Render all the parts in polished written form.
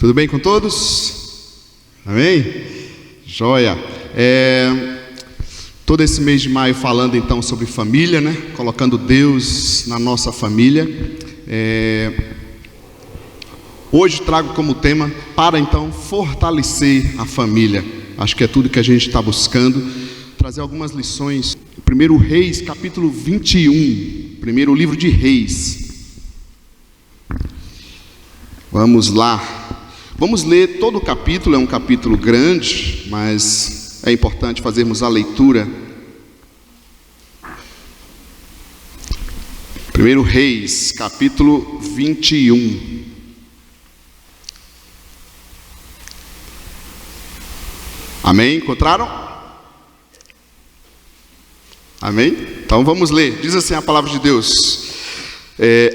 Tudo bem com todos? Amém? Joia. Todo esse mês de maio falando então sobre família, né? Colocando Deus na nossa família. Hoje trago como tema para então fortalecer a família. Acho que é tudo que a gente está buscando. Trazer algumas lições. 1 Reis, capítulo 21. Primeiro livro de Reis. Vamos lá. Vamos ler todo o capítulo, é um capítulo grande, mas é importante fazermos a leitura. 1 Reis, capítulo 21. Amém? Encontraram? Amém? Então vamos ler. Diz assim a palavra de Deus.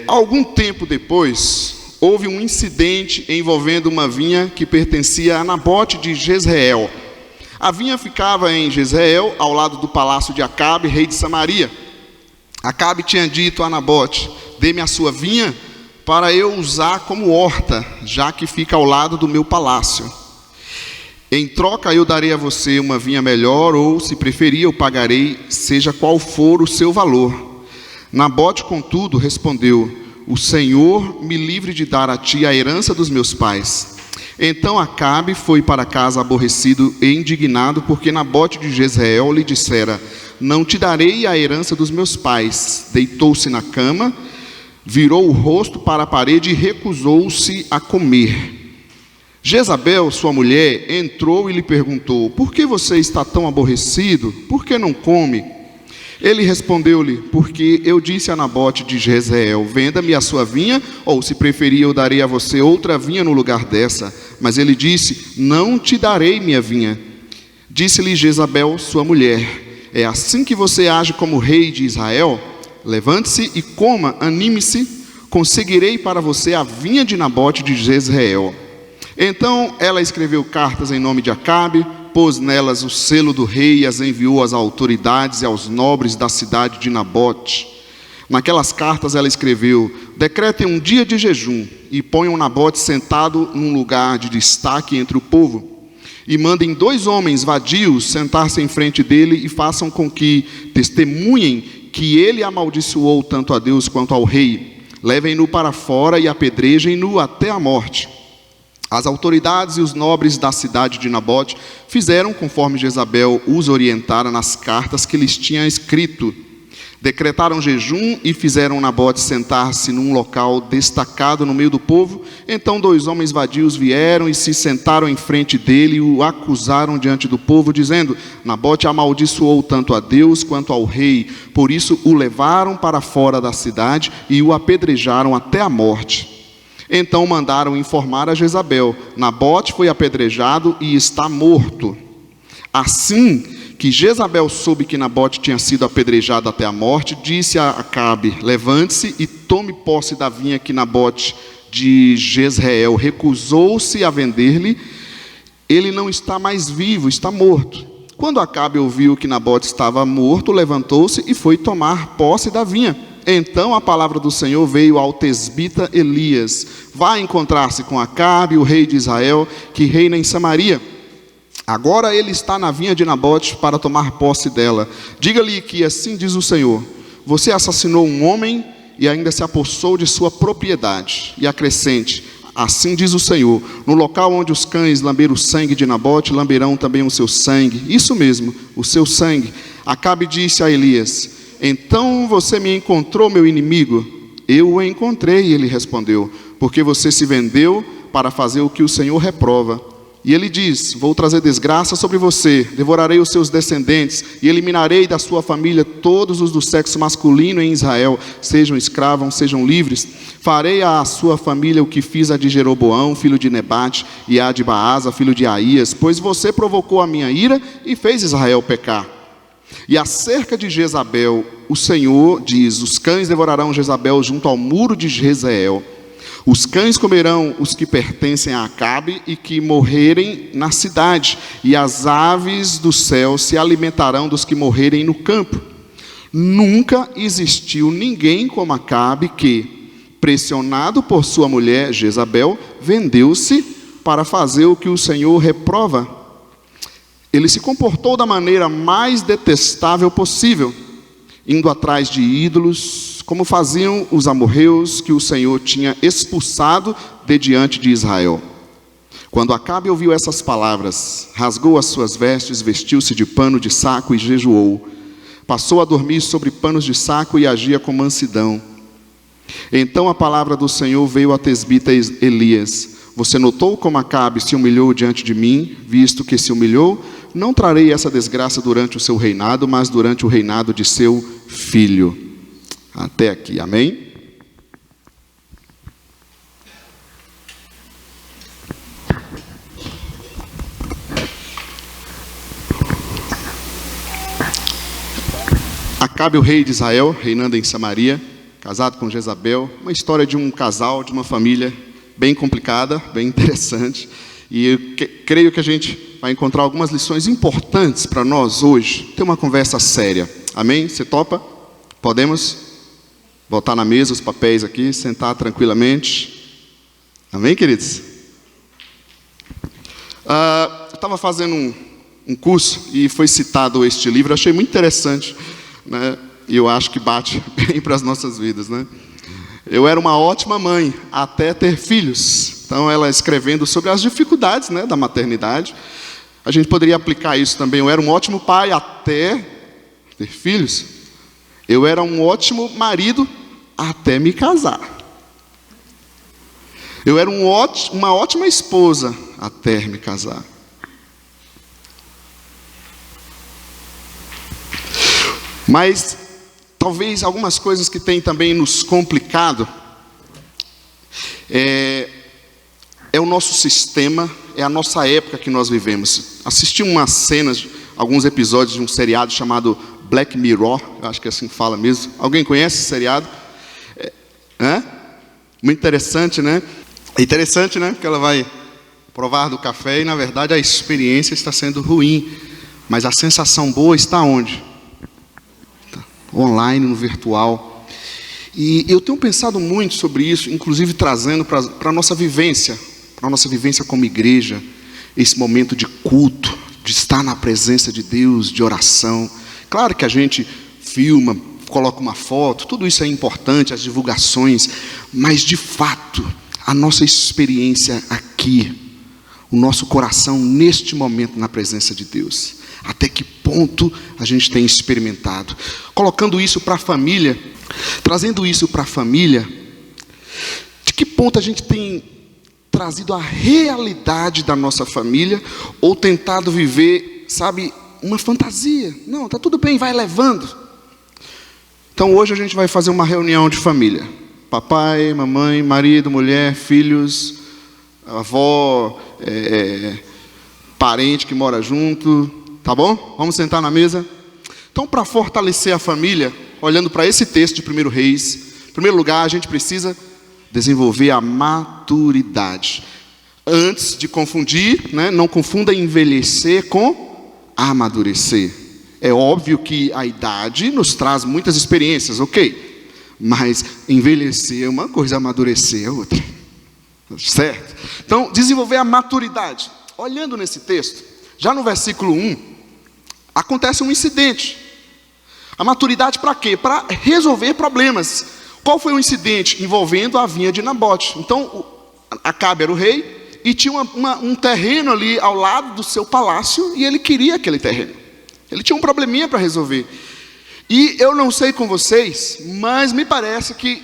Algum tempo depois, houve um incidente envolvendo uma vinha que pertencia a Nabote de Jezreel. A vinha ficava em Jezreel, ao lado do palácio de Acabe, rei de Samaria. Acabe tinha dito a Nabote: dê-me a sua vinha para eu usar como horta, já que fica ao lado do meu palácio. Em troca eu darei a você uma vinha melhor, ou, se preferir, eu pagarei, seja qual for o seu valor. Nabote, contudo, respondeu: o Senhor me livre de dar a ti a herança dos meus pais. Então Acabe foi para casa aborrecido e indignado, porque Nabote de Jezreel lhe dissera: não te darei a herança dos meus pais. Deitou-se na cama, virou o rosto para a parede e recusou-se a comer. Jezabel, sua mulher, entrou e lhe perguntou: por que você está tão aborrecido? Por que não come? Ele respondeu-lhe: porque eu disse a Nabote de Jezreel: venda-me a sua vinha, ou, se preferir, eu darei a você outra vinha no lugar dessa. Mas ele disse: não te darei minha vinha. Disse-lhe Jezabel, sua mulher: é assim que você age como rei de Israel? Levante-se e coma, anime-se, conseguirei para você a vinha de Nabote de Jezreel. Então ela escreveu cartas em nome de Acabe, pôs nelas o selo do rei e as enviou às autoridades e aos nobres da cidade de Nabote. Naquelas cartas ela escreveu: decretem um dia de jejum e ponham Nabote sentado num lugar de destaque entre o povo. E mandem 2 homens vadios sentar-se em frente dele e façam com que testemunhem que ele amaldiçoou tanto a Deus quanto ao rei. Levem-no para fora e apedrejem-no até a morte. As autoridades e os nobres da cidade de Nabote fizeram conforme Jezabel os orientara nas cartas que lhes tinha escrito. Decretaram jejum e fizeram Nabote sentar-se num local destacado no meio do povo. Então 2 homens vadios vieram e se sentaram em frente dele e o acusaram diante do povo, dizendo: Nabote amaldiçoou tanto a Deus quanto ao rei. Por isso o levaram para fora da cidade e o apedrejaram até a morte. Então mandaram informar a Jezabel: Nabote foi apedrejado e está morto. Assim que Jezabel soube que Nabote tinha sido apedrejado até a morte, disse a Acabe: levante-se e tome posse da vinha que Nabote de Jezreel recusou-se a vender-lhe. Ele não está mais vivo, está morto. Quando Acabe ouviu que Nabote estava morto, levantou-se e foi tomar posse da vinha. Então a palavra do Senhor veio ao tesbita Elias: vá encontrar-se com Acabe, o rei de Israel, que reina em Samaria. Agora ele está na vinha de Nabote para tomar posse dela. Diga-lhe que assim diz o Senhor: você assassinou um homem e ainda se apossou de sua propriedade. E acrescente: assim diz o Senhor: no local onde os cães lamberam o sangue de Nabote, lamberão também o seu sangue. Isso mesmo, o seu sangue. Acabe disse a Elias: então você me encontrou, meu inimigo? Eu o encontrei, ele respondeu, porque você se vendeu para fazer o que o Senhor reprova. E ele diz: vou trazer desgraça sobre você, devorarei os seus descendentes e eliminarei da sua família todos os do sexo masculino em Israel, sejam escravos, sejam livres. Farei à sua família o que fiz a de Jeroboão, filho de Nebate, e a de Baasa, filho de Aías, pois você provocou a minha ira e fez Israel pecar. E acerca de Jezabel, o Senhor diz: os cães devorarão Jezabel junto ao muro de Jezreel. Os cães comerão os que pertencem a Acabe e que morrerem na cidade, e as aves do céu se alimentarão dos que morrerem no campo. Nunca existiu ninguém como Acabe que, pressionado por sua mulher Jezabel, vendeu-se para fazer o que o Senhor reprova. Ele se comportou da maneira mais detestável possível, indo atrás de ídolos, como faziam os amorreus que o Senhor tinha expulsado de diante de Israel. Quando Acabe ouviu essas palavras, rasgou as suas vestes, vestiu-se de pano de saco e jejuou. Passou a dormir sobre panos de saco e agia com mansidão. Então a palavra do Senhor veio a Tesbita Elias: você notou como Acabe se humilhou diante de mim? Visto que se humilhou, não trarei essa desgraça durante o seu reinado, mas durante o reinado de seu filho. Até aqui, amém? Acabe, o rei de Israel, reinando em Samaria, casado com Jezabel. Uma história de um casal, de uma família bem complicada, bem interessante. E eu creio que a gente vai encontrar algumas lições importantes para nós hoje. Ter uma conversa séria. Amém? Você topa? Podemos botar na mesa os papéis aqui, sentar tranquilamente. Amém, queridos? Eu estava fazendo um curso e foi citado este livro. Eu achei muito interessante, né? E eu acho que bate bem para as nossas vidas, né? Eu era uma ótima mãe até ter filhos. Então, ela escrevendo sobre as dificuldades, né, da maternidade. A gente poderia aplicar isso também. Eu era um ótimo pai até ter filhos. Eu era um ótimo marido até me casar. Eu era uma ótima esposa até me casar. Mas talvez algumas coisas que têm também nos complicado é o nosso sistema, é a nossa época que nós vivemos. Assisti umas cenas, alguns episódios de um seriado chamado Black Mirror, eu acho que é assim que fala mesmo. Alguém conhece esse seriado? Muito interessante, né? É interessante, né? Porque ela vai provar do café e, na verdade, a experiência está sendo ruim. Mas a sensação boa está onde? Online, no virtual. E eu tenho pensado muito sobre isso, inclusive trazendo para a nossa vivência como igreja, esse momento de culto, de estar na presença de Deus, de oração. Claro que a gente filma, coloca uma foto, tudo isso é importante, as divulgações, mas de fato, a nossa experiência aqui, o nosso coração neste momento na presença de Deus, até que ponto a gente tem experimentado, colocando isso para a família, trazendo isso para a família, de que ponto a gente tem trazido a realidade da nossa família, ou tentado viver, sabe, uma fantasia. Não, tá tudo bem, vai levando. Então hoje a gente vai fazer uma reunião de família. Papai, mamãe, marido, mulher, filhos, avó, parente que mora junto, tá bom? Vamos sentar na mesa. Então, para fortalecer a família, olhando para esse texto de 1 Reis, em primeiro lugar, a gente precisa desenvolver a maturidade. Antes de confundir, né, não confunda envelhecer com amadurecer. É óbvio que a idade nos traz muitas experiências, ok? Mas envelhecer é uma coisa, amadurecer é outra. Certo? Então, desenvolver a maturidade. Olhando nesse texto, já no versículo 1, acontece um incidente. A maturidade para quê? Para resolver problemas. Qual foi o incidente? Envolvendo a vinha de Nabote. Então, Acabe era o rei e tinha um terreno ali ao lado do seu palácio e ele queria aquele terreno. Ele tinha um probleminha para resolver. E eu não sei com vocês, mas me parece que,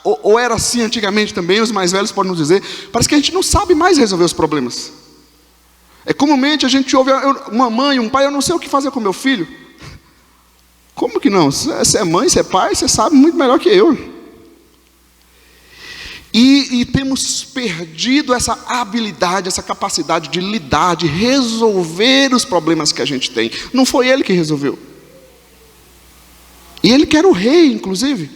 ou era assim antigamente também, os mais velhos podem nos dizer, parece que a gente não sabe mais resolver os problemas. Comumente a gente ouve uma mãe, um pai, eu não sei o que fazer com meu filho. Como que não? Você é mãe, você é pai, você sabe muito melhor que eu. E temos perdido essa habilidade, essa capacidade de lidar, de resolver os problemas que a gente tem. Não foi ele que resolveu. E ele que era o rei, inclusive.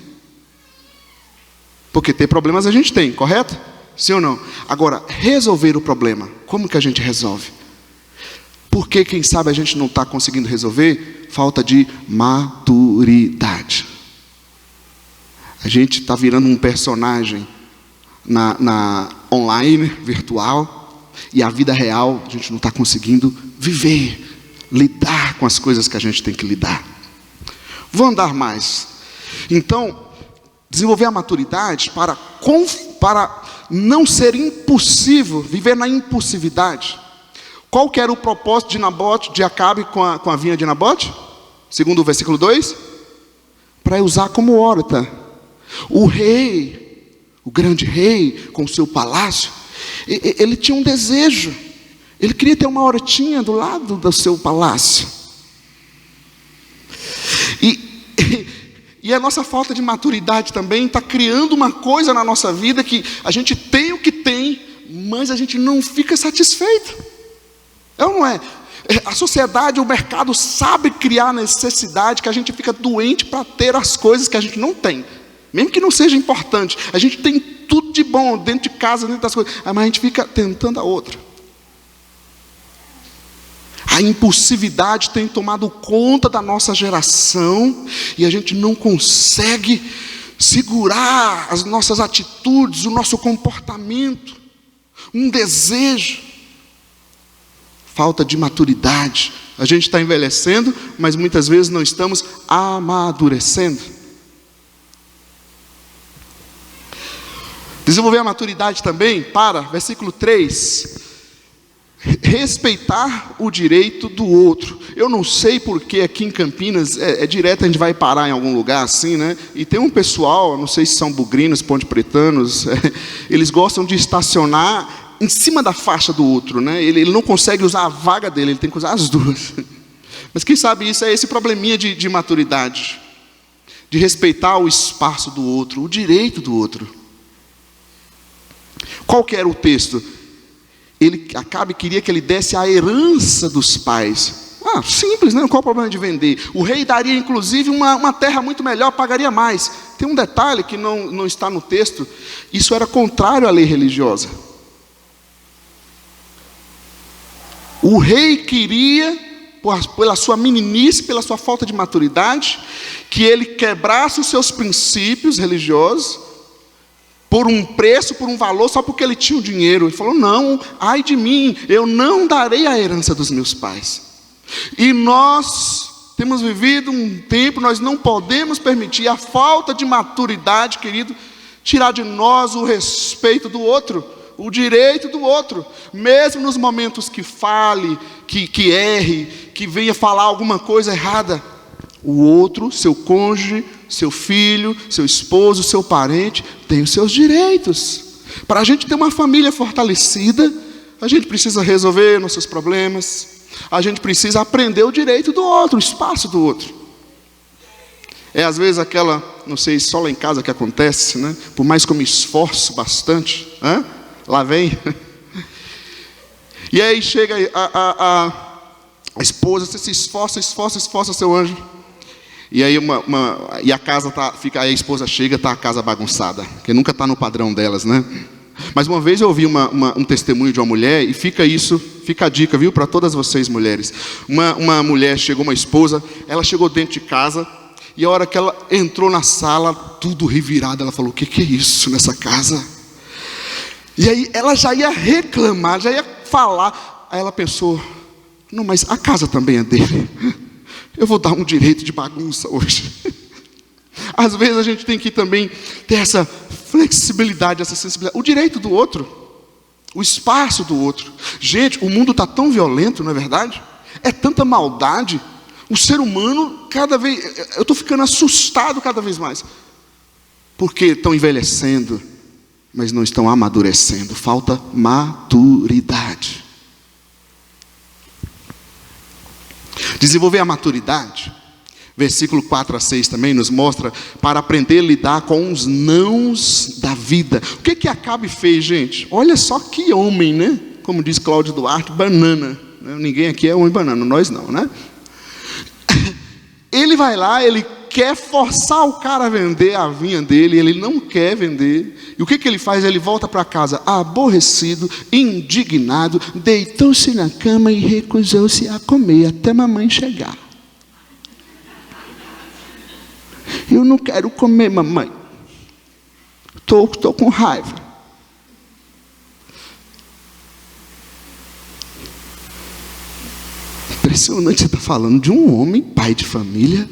Porque ter problemas a gente tem, correto? Sim ou não? Agora, resolver o problema, como que a gente resolve? Porque, quem sabe, a gente não está conseguindo resolver? Falta de maturidade. A gente está virando um personagem na online, virtual, e a vida real a gente não está conseguindo viver, lidar com as coisas que a gente tem que lidar. Vou andar mais. Então, desenvolver a maturidade para não ser impulsivo, viver na impulsividade. Qual que era o propósito de Acabe com a vinha de Nabote? Segundo o versículo 2, para usar como horta. O rei, o grande rei, com o seu palácio, ele tinha um desejo. Ele queria ter uma hortinha do lado do seu palácio. E a nossa falta de maturidade também está criando uma coisa na nossa vida que a gente tem o que tem, mas a gente não fica satisfeito. É ou não é? A sociedade, o mercado sabe criar necessidade que a gente fica doente para ter as coisas que a gente não tem. Mesmo que não seja importante. A gente tem tudo de bom dentro de casa, dentro das coisas, mas a gente fica tentando a outra. A impulsividade tem tomado conta da nossa geração e a gente não consegue segurar as nossas atitudes, o nosso comportamento, um desejo. Falta de maturidade. A gente está envelhecendo, mas muitas vezes não estamos amadurecendo. Desenvolver a maturidade também para, versículo 3, respeitar o direito do outro. Eu não sei porque aqui em Campinas, direto a gente vai parar em algum lugar assim, né? E tem um pessoal, não sei se são bugrinos, ponte pretanos, eles gostam de estacionar em cima da faixa do outro, né? Ele não consegue usar a vaga dele, ele tem que usar as duas. Mas quem sabe isso é esse probleminha de maturidade, de respeitar o espaço do outro, o direito do outro. Qual que era o texto? Acabe queria que ele desse a herança dos pais. Simples, né? Qual o problema de vender? O rei daria inclusive uma terra muito melhor, pagaria mais. Tem um detalhe que não está no texto. Isso era contrário à lei religiosa. O rei queria, pela sua meninice, pela sua falta de maturidade, que ele quebrasse os seus princípios religiosos, por um preço, por um valor, só porque ele tinha o dinheiro. Ele falou, não, ai de mim, eu não darei a herança dos meus pais. E nós temos vivido um tempo, nós não podemos permitir a falta de maturidade, querido, tirar de nós o respeito do outro, o direito do outro, mesmo nos momentos que fale, que erre, que venha falar alguma coisa errada. O outro, seu cônjuge, seu filho, seu esposo, seu parente, tem os seus direitos. Para a gente ter uma família fortalecida, a gente precisa resolver nossos problemas, a gente precisa aprender o direito do outro, o espaço do outro. Às vezes aquela, não sei, só lá em casa que acontece, né? Por mais que eu me esforço bastante, lá vem. E aí chega a esposa, você se esforça, seu anjo. E aí a casa aí a esposa chega, a casa bagunçada, que nunca está no padrão delas, né? Mas uma vez eu ouvi um testemunho de uma mulher, e fica a dica, viu, para todas vocês mulheres. Uma mulher chegou, uma esposa, ela chegou dentro de casa, e a hora que ela entrou na sala, tudo revirado, ela falou, o que é isso nessa casa? E aí ela já ia reclamar, já ia falar, aí ela pensou, não, mas a casa também é dele. Eu vou dar um direito de bagunça hoje. Às vezes a gente tem que também ter essa flexibilidade, essa sensibilidade. O direito do outro, o espaço do outro. Gente, o mundo está tão violento, não é verdade? É tanta maldade. O ser humano, cada vez... Eu estou ficando assustado cada vez mais. Porque estão envelhecendo, mas não estão amadurecendo. Falta maturidade. Desenvolver a maturidade, versículo 4 a 6 também nos mostra, para aprender a lidar com os nãos da vida. O que Acabe fez, gente? Olha só que homem, né? Como diz Cláudio Duarte, banana. Ninguém aqui é homem banana, nós não, né? Ele vai lá, ele quer forçar o cara a vender a vinha dele, ele não quer vender. E o que ele faz? Ele volta para casa aborrecido, indignado, deitou-se na cama e recusou-se a comer até mamãe chegar. Eu não quero comer, mamãe. Estou com raiva. impressionante, você está falando de um homem, pai de família,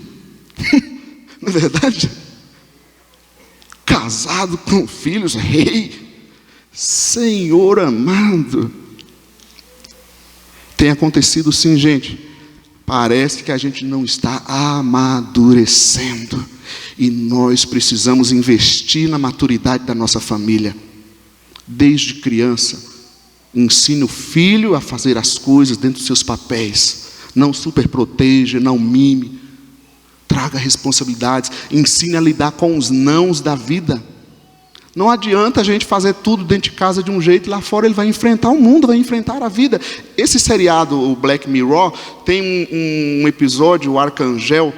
não é verdade? Casado com filhos, rei, Senhor amado. Tem acontecido sim, gente. Parece que a gente não está amadurecendo. E nós precisamos investir na maturidade da nossa família. Desde criança, ensine o filho a fazer as coisas dentro dos seus papéis. Não superproteja, não mime. Traga responsabilidades. Ensine a lidar com os nãos da vida. Não adianta a gente fazer tudo dentro de casa de um jeito, e lá fora ele vai enfrentar o mundo, vai enfrentar a vida. Esse seriado, o Black Mirror, tem um episódio, o Arcangel,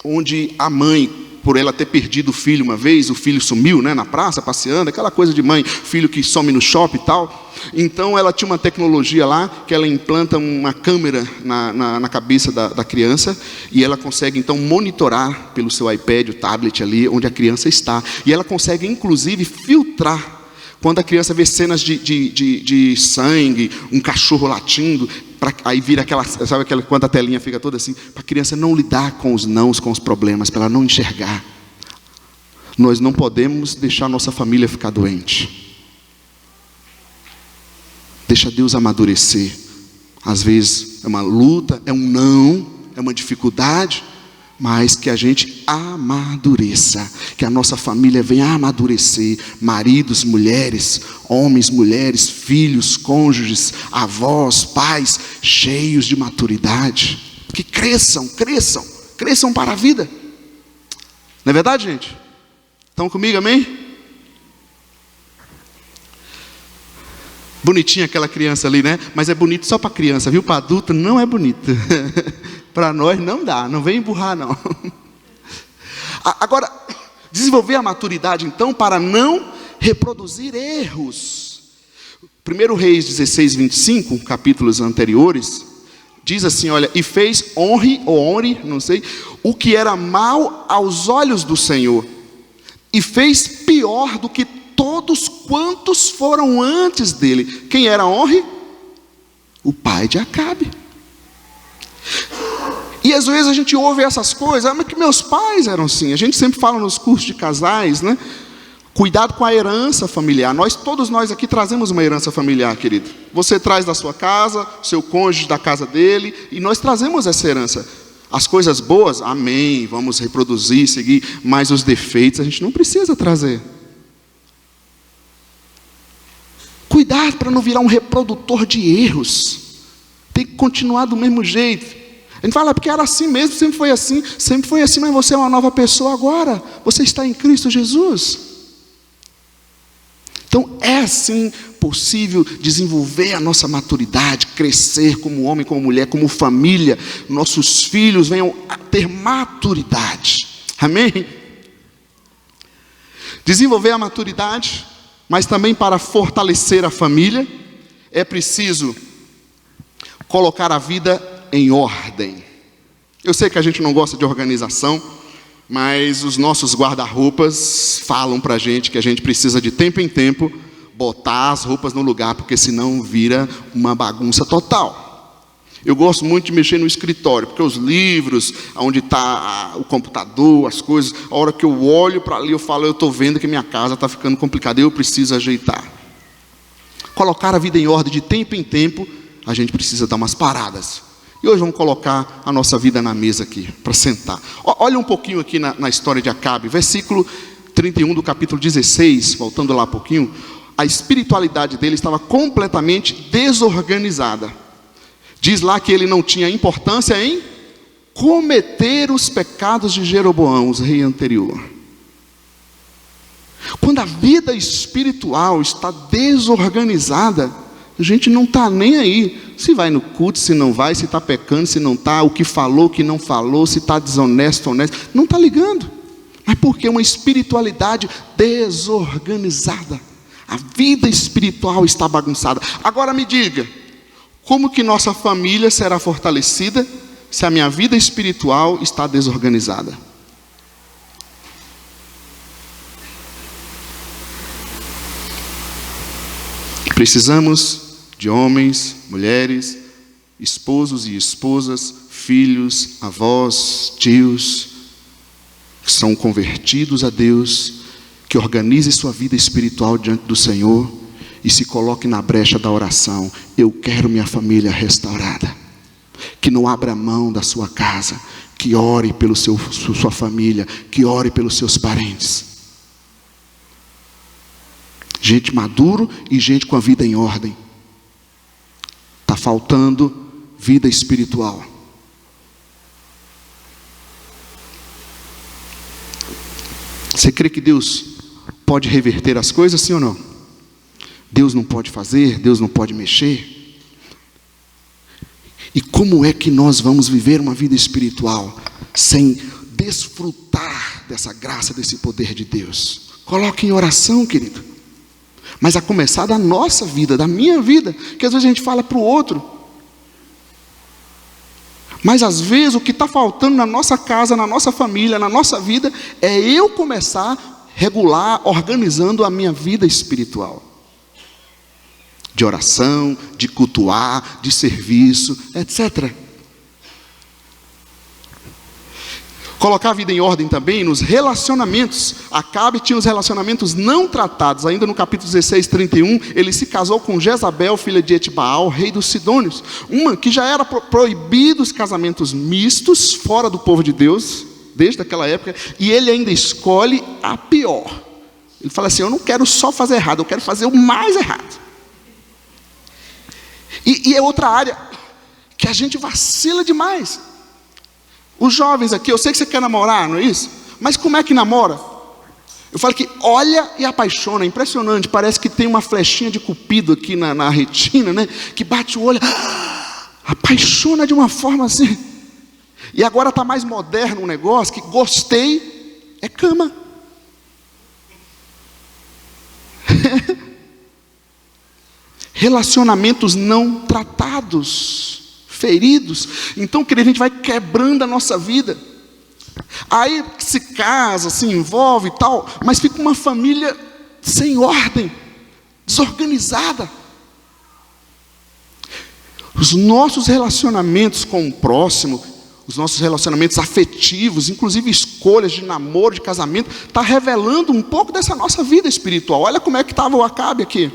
onde a mãe, por ela ter perdido o filho uma vez, o filho sumiu, né, na praça, passeando, aquela coisa de mãe, filho que some no shopping e tal. Então ela tinha uma tecnologia lá, que ela implanta uma câmera na cabeça da criança, e ela consegue então monitorar pelo seu iPad, o tablet ali, onde a criança está. E ela consegue inclusive filtrar, quando a criança vê cenas de sangue, um cachorro latindo, aí vira aquela, sabe quando a telinha fica toda assim, para a criança não lidar com os nãos, com os problemas, para ela não enxergar. Nós não podemos deixar nossa família ficar doente. Deixa Deus amadurecer. Às vezes é uma luta, é um não, é uma dificuldade, mas que a gente amadureça, que a nossa família venha a amadurecer, maridos, mulheres, homens, mulheres, filhos, cônjuges, avós, pais, cheios de maturidade, que cresçam para a vida. Não é verdade, gente? Estão comigo, amém? Bonitinha aquela criança ali, né? Mas é bonito só para criança, viu? Para adulto não é bonito. Para nós não dá, não vem emburrar não. Agora, desenvolver a maturidade então para não reproduzir erros. 1 Reis 16, 25, capítulos anteriores, diz assim, olha, e fez honre, não sei, o que era mal aos olhos do Senhor, e fez pior do que todos quantos foram antes dele. Quem era honre? O pai de Acabe. E às vezes a gente ouve essas coisas, mas que meus pais eram assim. A gente sempre fala nos cursos de casais, né? Cuidado com a herança familiar. Todos nós aqui trazemos uma herança familiar, querido. Você traz da sua casa, seu cônjuge da casa dele, e nós trazemos essa herança. As coisas boas, amém, vamos reproduzir, seguir, mas os defeitos a gente não precisa trazer. Cuidado para não virar um reprodutor de erros. Tem que continuar do mesmo jeito. A gente fala, porque era assim mesmo, sempre foi assim, mas você é uma nova pessoa agora. Você está em Cristo Jesus. Então é sim possível desenvolver a nossa maturidade, crescer como homem, como mulher, como família. Nossos filhos venham a ter maturidade. Amém? Desenvolver a maturidade, mas também para fortalecer a família, é preciso colocar a vida em ordem. Eu sei que a gente não gosta de organização, mas os nossos guarda-roupas falam para a gente que a gente precisa de tempo em tempo botar as roupas no lugar, porque senão vira uma bagunça total. Eu gosto muito de mexer no escritório, porque os livros, onde está o computador, as coisas, a hora que eu olho para ali, eu falo, eu estou vendo que minha casa está ficando complicada, eu preciso ajeitar. Colocar a vida em ordem de tempo em tempo, a gente precisa dar umas paradas. E hoje vamos colocar a nossa vida na mesa aqui, para sentar. Olha um pouquinho aqui na história de Acabe, versículo 31 do capítulo 16, voltando lá um pouquinho. A espiritualidade dele estava completamente desorganizada. Diz lá que ele não tinha importância em cometer os pecados de Jeroboão, o rei anterior. Quando a vida espiritual está desorganizada, a gente não está nem aí. Se vai no culto, se não vai, se está pecando, se não está, o que falou, o que não falou, se está desonesto, honesto, não está ligando. Mas porque uma espiritualidade desorganizada. A vida espiritual está bagunçada. Agora me diga, como que nossa família será fortalecida se a minha vida espiritual está desorganizada? Precisamos de homens, mulheres, esposos e esposas, filhos, avós, tios, que são convertidos a Deus, que organize sua vida espiritual diante do Senhor e se coloque na brecha da oração. Eu quero minha família restaurada. Que não abra mão da sua casa, que ore pela sua família, que ore pelos seus parentes. Gente maduro e gente com a vida em ordem. Está faltando vida espiritual. Você crê que Deus pode reverter as coisas, sim ou não? Deus não pode fazer, Deus não pode mexer. E como é que nós vamos viver uma vida espiritual sem desfrutar dessa graça, desse poder de Deus? Coloque em oração, querido. Mas a começar da nossa vida, da minha vida, que às vezes a gente fala para o outro. Mas às vezes o que está faltando na nossa casa, na nossa família, na nossa vida, é eu começar a regular, organizando a minha vida espiritual. De oração, de cultuar, de serviço, etc. Colocar a vida em ordem também nos relacionamentos. Acabe tinha os relacionamentos não tratados. Ainda no capítulo 16, 31, ele se casou com Jezabel, filha de Etbaal, rei dos Sidônios. Uma que já era proibido os casamentos mistos, fora do povo de Deus, desde aquela época. E ele ainda escolhe a pior. Ele fala assim, eu não quero só fazer errado, eu quero fazer o mais errado. E é outra área que a gente vacila demais. Os jovens aqui, eu sei que você quer namorar, não é isso? Mas como é que namora? Eu falo que olha e apaixona, é impressionante. Parece que tem uma flechinha de cupido aqui na retina, né? Que bate o olho, apaixona de uma forma assim. E agora está mais moderno um negócio que gostei, é cama. Relacionamentos não tratados, feridos. Então, querido, a gente vai quebrando a nossa vida. Aí se casa, se envolve e tal, mas fica uma família sem ordem, desorganizada. Os nossos relacionamentos com o próximo, os nossos relacionamentos afetivos, inclusive escolhas de namoro, de casamento, está revelando um pouco dessa nossa vida espiritual. Olha como é que estava o Acabe aqui.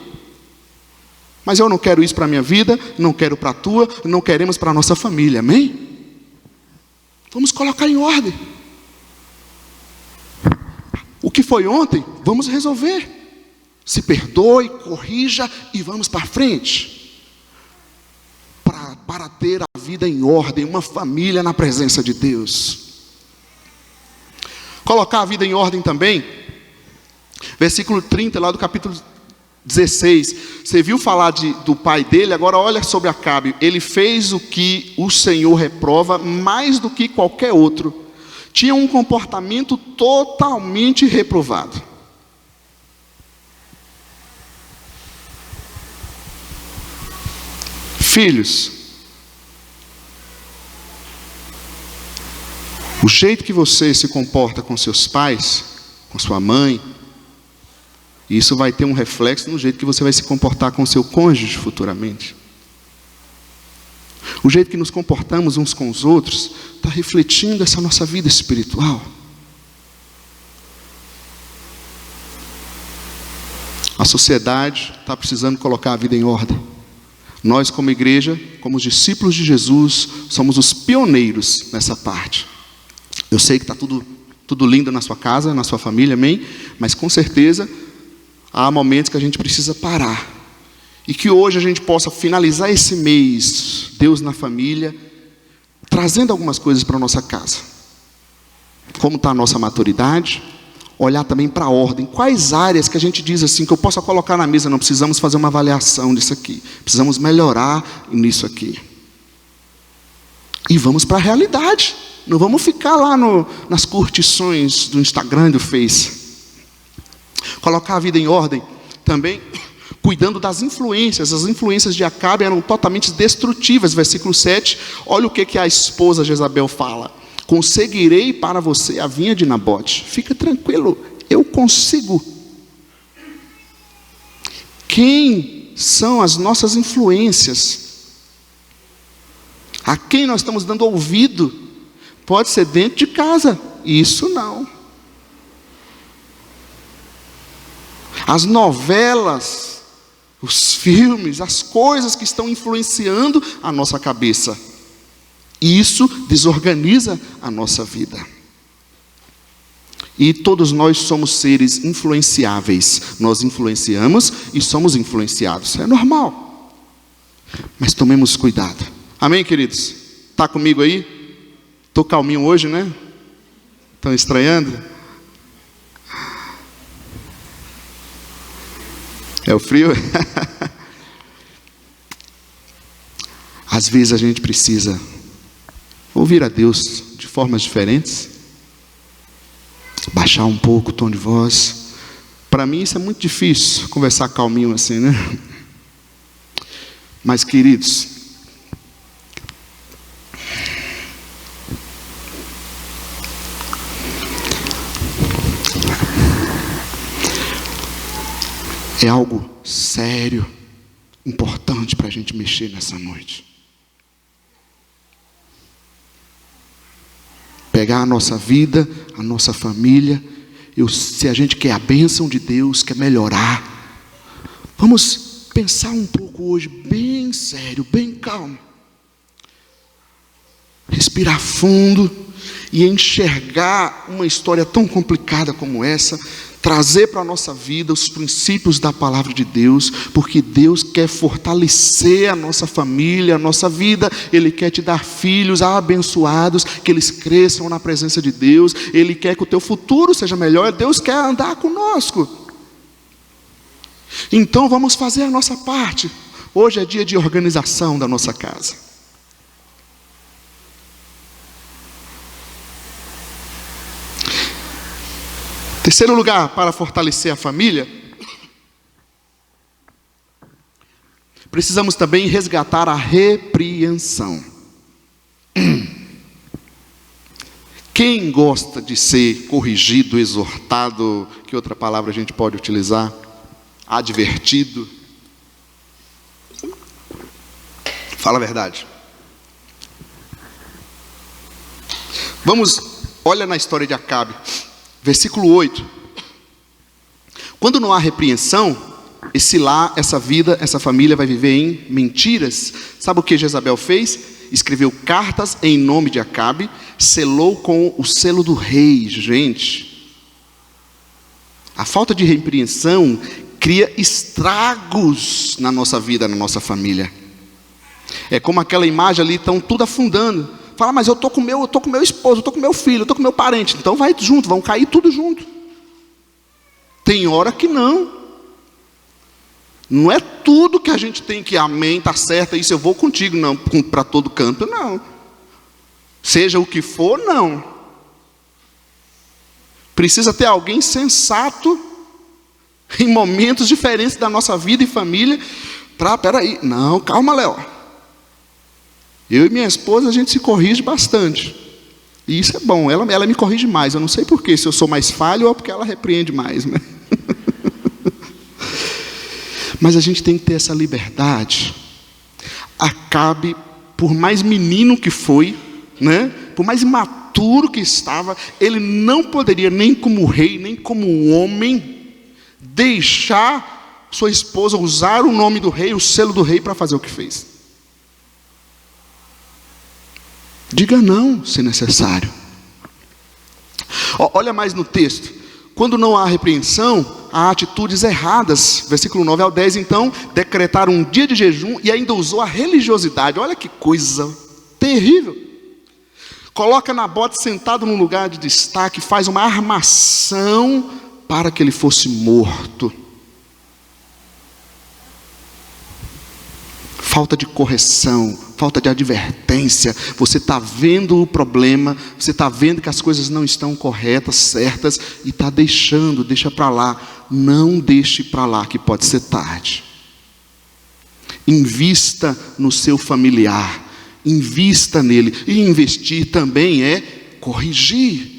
Mas eu não quero isso para a minha vida, não quero para a tua, não queremos para a nossa família, amém? Vamos colocar em ordem. O que foi ontem, vamos resolver. Se perdoe, corrija e vamos para frente. Para ter a vida em ordem, uma família na presença de Deus. Colocar a vida em ordem também. Versículo 30 lá do capítulo 16, você viu falar do pai dele, agora olha sobre Acabe. Ele fez o que o Senhor reprova mais do que qualquer outro. Tinha um comportamento totalmente reprovado. Filhos, o jeito que você se comporta com seus pais, com sua mãe, isso vai ter um reflexo no jeito que você vai se comportar com o seu cônjuge futuramente. O jeito que nos comportamos uns com os outros está refletindo essa nossa vida espiritual. A sociedade está precisando colocar a vida em ordem. Nós, como igreja, como os discípulos de Jesus, somos os pioneiros nessa parte. Eu sei que está tudo lindo na sua casa, na sua família, amém? Mas com certeza há momentos que a gente precisa parar. E que hoje a gente possa finalizar esse mês, Deus na família, trazendo algumas coisas para a nossa casa. Como está a nossa maturidade? Olhar também para a ordem. Quais áreas que a gente diz assim, que eu possa colocar na mesa, não precisamos fazer uma avaliação disso aqui. Precisamos melhorar nisso aqui. E vamos para a realidade. Não vamos ficar lá nas curtições do Instagram e do Face. Colocar a vida em ordem também, cuidando das influências. As influências de Acabe eram totalmente destrutivas. Versículo 7, olha o que a esposa Jezabel fala. Conseguirei para você a vinha de Nabote. Fica tranquilo, eu consigo. Quem são as nossas influências? A quem nós estamos dando ouvido? Pode ser dentro de casa, isso não. As novelas, os filmes, as coisas que estão influenciando a nossa cabeça. E isso desorganiza a nossa vida. E todos nós somos seres influenciáveis. Nós influenciamos e somos influenciados. É normal. Mas tomemos cuidado. Amém, queridos? Está comigo aí? Estou calminho hoje, né? Estão estranhando? É o frio? Às vezes a gente precisa ouvir a Deus de formas diferentes. Baixar um pouco o tom de voz. Para mim isso é muito difícil, conversar calminho assim, né? Mas, queridos, é algo sério, importante para a gente mexer nessa noite. Pegar a nossa vida, a nossa família, se a gente quer a bênção de Deus, quer melhorar, vamos pensar um pouco hoje, bem sério, bem calmo. Respirar fundo e enxergar uma história tão complicada como essa, trazer para a nossa vida os princípios da palavra de Deus, porque Deus quer fortalecer a nossa família, a nossa vida. Ele quer te dar filhos abençoados, que eles cresçam na presença de Deus. Ele quer que o teu futuro seja melhor. Deus quer andar conosco. Então vamos fazer a nossa parte. Hoje é dia de organização da nossa casa. Terceiro lugar, para fortalecer a família, precisamos também resgatar a repreensão. Quem gosta de ser corrigido, exortado, que outra palavra a gente pode utilizar? Advertido? Fala a verdade. Olha na história de Acabe. Versículo 8. Quando não há repreensão, esse lar, essa vida, essa família vai viver em mentiras. Sabe o que Jezabel fez? Escreveu cartas em nome de Acabe, selou com o selo do rei. Gente, a falta de repreensão cria estragos na nossa vida, na nossa família. É como aquela imagem ali, estão tudo afundando. Fala, mas eu estou com meu esposo, eu estou com meu filho, eu estou com meu parente. Então vai junto, vão cair tudo junto. Tem hora que não. Não é tudo que a gente tem que, amém, está certo, isso eu vou contigo, não, para todo canto, não. Seja o que for, não. Precisa ter alguém sensato, em momentos diferentes da nossa vida e família, peraí, não, calma, Léo. Eu e minha esposa, a gente se corrige bastante. E isso é bom, ela me corrige mais. Eu não sei porquê, se eu sou mais falho ou porque ela repreende mais, né? Mas a gente tem que ter essa liberdade. Acabe, por mais menino que foi, né? Por mais imaturo que estava, ele não poderia, nem como rei, nem como homem, deixar sua esposa usar o nome do rei, o selo do rei, para fazer o que fez. Diga não, se necessário. Olha mais no texto. Quando não há repreensão, há atitudes erradas. Versículo 9 ao 10, então, decretaram um dia de jejum e ainda usou a religiosidade. Olha que coisa terrível. Coloca Nabote sentado num lugar de destaque, faz uma armação para que ele fosse morto. Falta de correção, falta de advertência. Você está vendo o problema, você está vendo que as coisas não estão corretas, certas, e está deixa para lá. Não deixe para lá, que pode ser tarde. Invista no seu familiar, invista nele. E investir também é corrigir.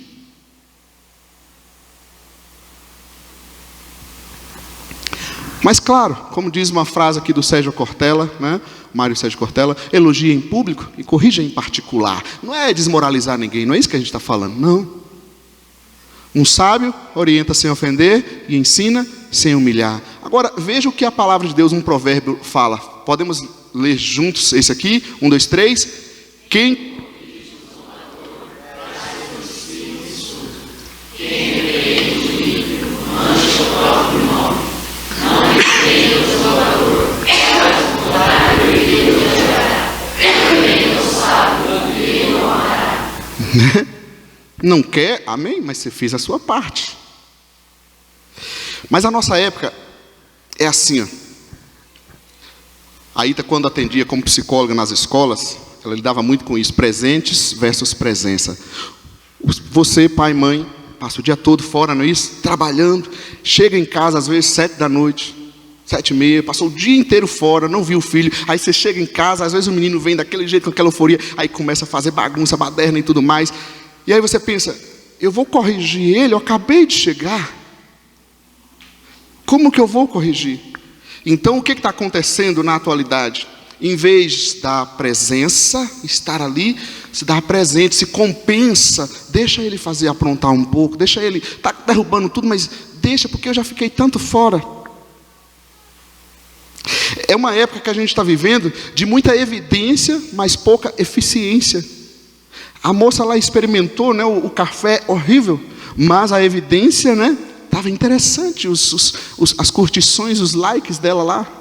Mas claro, como diz uma frase aqui do Sérgio Cortella, né? Mário Sérgio Cortella, elogia em público e corrija em particular. Não é desmoralizar ninguém, não é isso que a gente está falando, não. Um sábio orienta sem ofender e ensina sem humilhar. Agora, veja o que a palavra de Deus, um provérbio, fala. Podemos ler juntos esse aqui? 1, 2, 3. Quem não quer, amém, mas você fez a sua parte. Mas a nossa época é assim, ó. A Ita, quando atendia como psicóloga nas escolas, ela lidava muito com isso, presentes versus presença. Você, pai e mãe, passa o dia todo fora, não é isso? Trabalhando, chega em casa às vezes 7 da noite, 7h30, passou o dia inteiro fora, não viu o filho. Aí você chega em casa, às vezes o menino vem daquele jeito, com aquela euforia, aí começa a fazer bagunça, baderna e tudo mais. E aí você pensa, eu vou corrigir ele, eu acabei de chegar. Como que eu vou corrigir? Então o que está acontecendo na atualidade? Em vez da presença, estar ali, se dar presente, se compensa, deixa ele fazer, aprontar um pouco, deixa ele, está derrubando tudo, mas deixa, porque eu já fiquei tanto fora. É uma época que a gente está vivendo de muita evidência, mas pouca eficiência. A moça lá experimentou, né, o café horrível, mas a evidência, né, estava interessante, as curtições, os likes dela lá.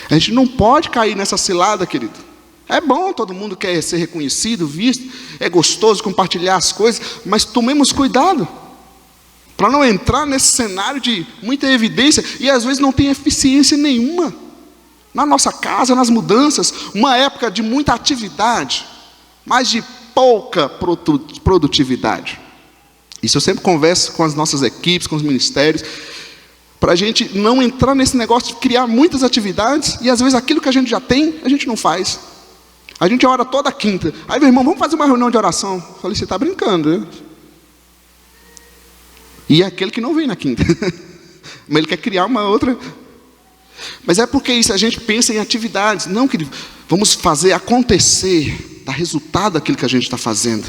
A gente não pode cair nessa cilada, querido. É bom, todo mundo quer ser reconhecido, visto, é gostoso compartilhar as coisas, mas tomemos cuidado para não entrar nesse cenário de muita evidência e às vezes não tem eficiência nenhuma. Na nossa casa, nas mudanças, uma época de muita atividade, mas de pouca produtividade. Isso eu sempre converso com as nossas equipes, com os ministérios, para a gente não entrar nesse negócio de criar muitas atividades e às vezes aquilo que a gente já tem, a gente não faz. A gente ora toda quinta. Aí, meu irmão, vamos fazer uma reunião de oração. Eu falei, você está brincando, né? E é aquele que não vem na quinta. Mas ele quer criar uma outra. Mas é porque isso, a gente pensa em atividades. Não, querido, vamos fazer acontecer, dar resultado daquilo que a gente está fazendo.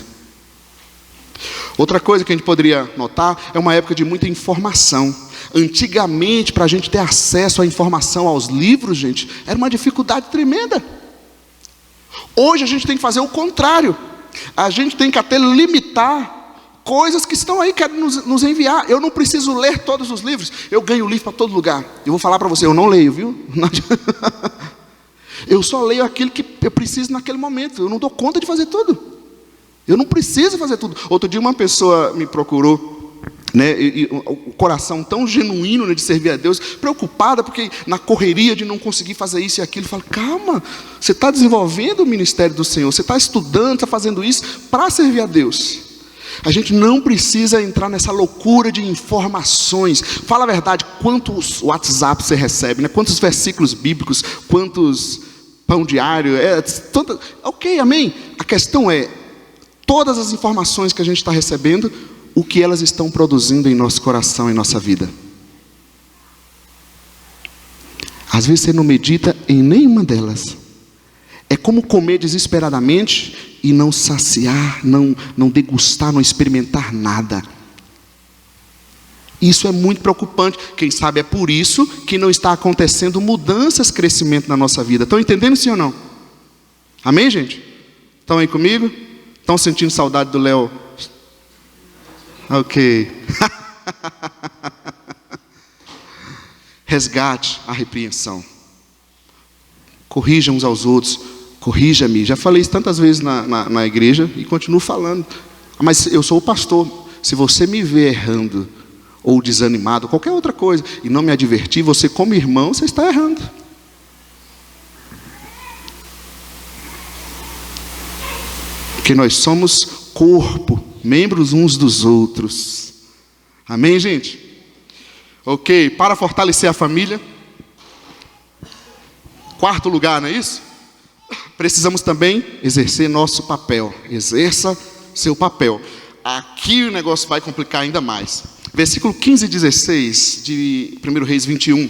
Outra coisa que a gente poderia notar, é uma época de muita informação. Antigamente, para a gente ter acesso à informação, aos livros, gente, era uma dificuldade tremenda. Hoje a gente tem que fazer o contrário. A gente tem que até limitar coisas que estão aí, querem nos enviar. Eu não preciso ler todos os livros. Eu ganho livro para todo lugar. Eu vou falar para você, eu não leio, viu? Eu só leio aquilo que eu preciso naquele momento. Eu não dou conta de fazer tudo. Eu não preciso fazer tudo. Outro dia uma pessoa me procurou, né, e o coração tão genuíno, né, de servir a Deus, preocupada porque na correria de não conseguir fazer isso e aquilo. Eu falo, calma, você está desenvolvendo o ministério do Senhor, você está estudando, está fazendo isso para servir a Deus. A gente não precisa entrar nessa loucura de informações. Fala a verdade, quantos WhatsApp você recebe, né? Quantos versículos bíblicos, quantos pão diário, ok, amém. A questão é, todas as informações que a gente está recebendo, o que elas estão produzindo em nosso coração, em nossa vida. Às vezes você não medita em nenhuma delas. É como comer desesperadamente e não saciar, não degustar, não experimentar nada. Isso é muito preocupante. Quem sabe é por isso que não está acontecendo mudanças, crescimento na nossa vida. Estão entendendo, sim ou não? Amém, gente? Estão aí comigo? Estão sentindo saudade do Léo? Ok. Resgate a repreensão. Corrija uns aos outros. Corrija-me. Já falei isso tantas vezes na igreja e continuo falando. Mas eu sou o pastor. Se você me vê errando ou desanimado, qualquer outra coisa, e não me advertir, você como irmão, você está errando. Porque nós somos corpo, membros uns dos outros. Amém, gente? Ok, para fortalecer a família. Quarto lugar, não é isso? Precisamos também exercer nosso papel. Exerça seu papel. Aqui o negócio vai complicar ainda mais. Versículo 15 e 16 de 1 Reis 21.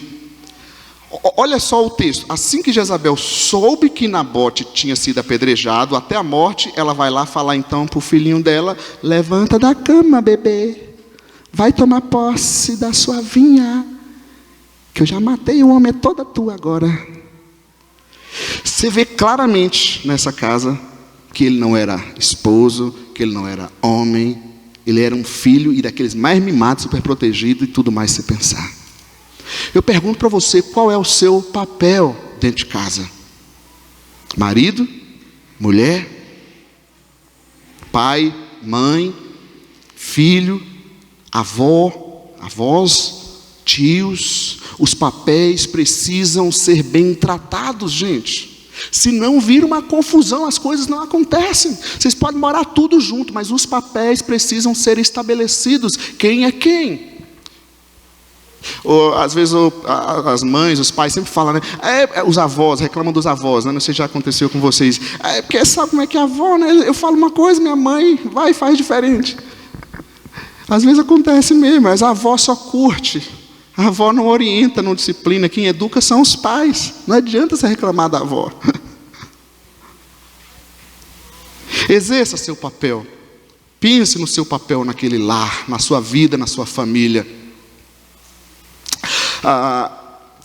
Olha só o texto. Assim que Jezabel soube que Nabote tinha sido apedrejado até a morte, ela vai lá falar então para o filhinho dela: levanta da cama, bebê, vai tomar posse da sua vinha, que eu já matei o homem, é toda tua agora. Você vê claramente nessa casa que ele não era esposo, que ele não era homem, ele era um filho e daqueles mais mimados, super protegido e tudo mais se pensar. Eu pergunto para você, qual é o seu papel dentro de casa? Marido, mulher, pai, mãe, filho, avó, avós, tios. Os papéis precisam ser bem tratados, gente. Se não vira uma confusão, as coisas não acontecem. Vocês podem morar tudo junto, mas os papéis precisam ser estabelecidos. Quem é quem? Ou, às vezes as mães, os pais sempre falam, né? Os avós, reclamam dos avós, né? Não sei se já aconteceu com vocês. Porque sabe como é que é a avó, né? Eu falo uma coisa, minha mãe vai e faz diferente. Às vezes acontece mesmo, mas a avó só curte. A avó não orienta, não disciplina. Quem educa são os pais. Não adianta você reclamar da avó. Exerça seu papel. Pense no seu papel naquele lar, na sua vida, na sua família.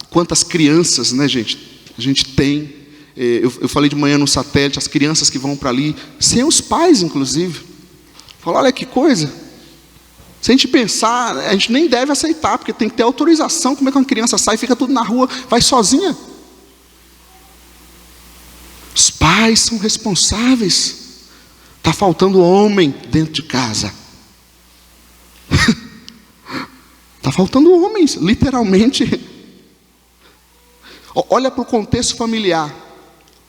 Quantas crianças, né, gente? A gente tem. Eu falei de manhã no satélite, as crianças que vão para ali, sem os pais, inclusive. Falo, olha que coisa. Se a gente pensar, a gente nem deve aceitar, porque tem que ter autorização. Como é que uma criança sai, fica tudo na rua, vai sozinha? Os pais são responsáveis. Está faltando homem dentro de casa. Está faltando homens, literalmente. Olha para o contexto familiar.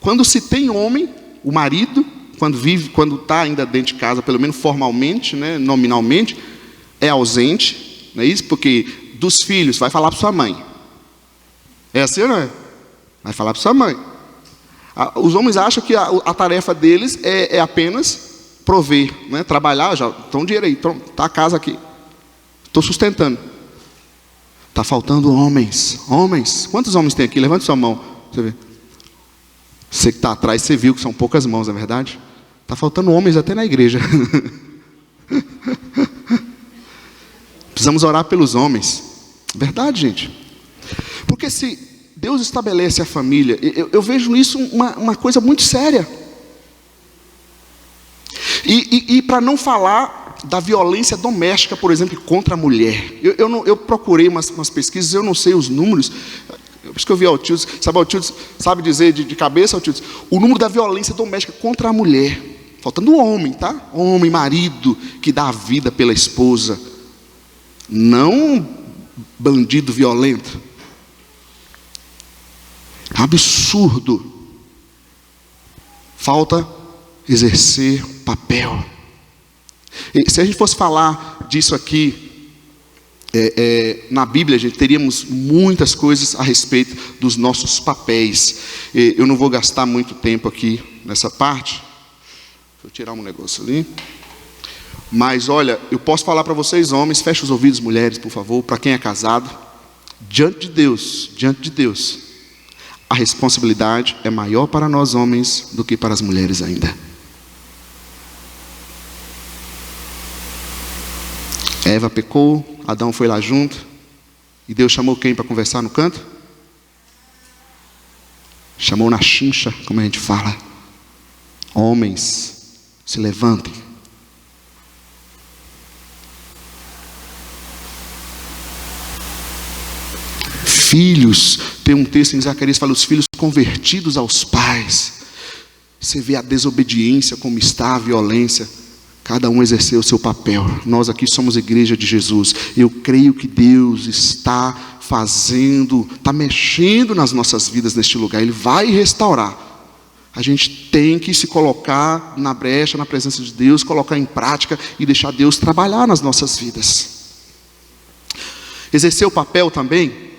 Quando se tem homem, o marido, quando está ainda dentro de casa, pelo menos formalmente, né, nominalmente, é ausente, não é isso? Porque dos filhos, vai falar para sua mãe. É assim ou não é? Vai falar para sua mãe. Os homens acham que a tarefa deles é apenas prover, né? Trabalhar, já estão dinheiro aí, está a casa aqui. Estou sustentando. Está faltando homens. Homens. Quantos homens tem aqui? Levante sua mão. Você vê. Você que está atrás, você viu que são poucas mãos, não é verdade? Está faltando homens até na igreja. Precisamos orar pelos homens. Verdade, gente. Porque se Deus estabelece a família, eu vejo nisso uma coisa muito séria. E para não falar da violência doméstica, por exemplo, contra a mulher. Eu procurei umas pesquisas, eu não sei os números. Por isso que eu vi Altildes. Sabe, Altildes sabe dizer de cabeça, Altildes? O número da violência doméstica contra a mulher. Faltando o homem, tá? Homem, marido, que dá a vida pela esposa. Não bandido violento. É um absurdo. Falta exercer papel. E se a gente fosse falar disso aqui na Bíblia, gente, teríamos muitas coisas a respeito dos nossos papéis. Eu não vou gastar muito tempo aqui nessa parte. Deixa eu tirar um negócio ali. Mas olha, eu posso falar para vocês, homens, feche os ouvidos, mulheres, por favor, para quem é casado. Diante de Deus, a responsabilidade é maior para nós homens do que para as mulheres ainda. Eva pecou, Adão foi lá junto, e Deus chamou quem para conversar no canto? Chamou na chincha, como a gente fala. Homens, se levantem. Filhos, tem um texto em Zacarias que fala, os filhos convertidos aos pais. Você vê a desobediência, como está a violência. Cada um exerceu o seu papel. Nós aqui somos igreja de Jesus. Eu creio que Deus está está mexendo nas nossas vidas neste lugar. Ele vai restaurar. A gente tem que se colocar na brecha, na presença de Deus, colocar em prática e deixar Deus trabalhar nas nossas vidas. Exercer o papel também.